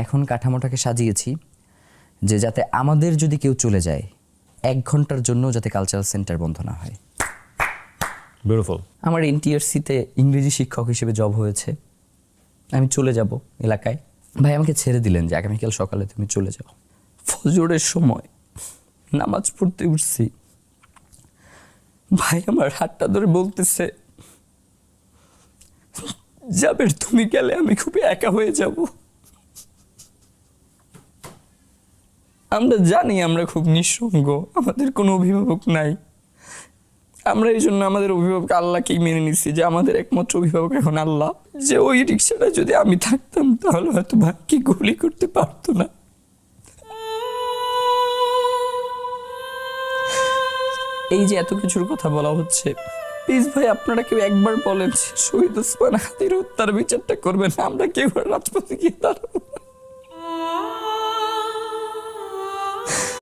এখন কাঠামোটাকে সাজিয়েছি যে যাতে আমাদের যদি কেউ চলে যায় 1 ঘন্টার জন্য যাতে কালচারাল সেন্টার বন্ধ না হয়। বিউটিফুল। আমার এনটিআরসিতে ইংরেজি শিক্ষক হিসেবে জব হয়েছে, আমি চলে যাব এলাকায়। ভাই আমাকে ছেড়ে দিলেন যে আগামীকাল সকালে তুমি চলে যাও। ফজরের সময় নামাজ পড়তে উঠছি, ভাই আমার হাতটা ধরে বলতেছে, জাবের তুমি গেলে আমি খুবই একা হয়ে যাব। আমরা জানি আমরা খুব নিঃসঙ্গ, আমাদের কোনো অভিভাবক নাই। আমরা এই জন্য আমাদের অভিভাবক আল্লাহকেই মেনে নিচ্ছি যে আমাদের একমাত্র অভিভাবক এখন আল্লাহ। যে ওই রিক্সাটা যদি আমি থাকতাম তাহলে হয়তো ভাগ্যে গুলি করতে পারতো না। এই যে এত কিছুর কথা বলা হচ্ছে, প্লিজ ভাই আপনারা কেউ একবার বলেন শহীদ ওসমান হাদির হত্যার বিচারটা করবেন, আমরা কেউ রাজপথে গিয়ে দাঁড়াবো।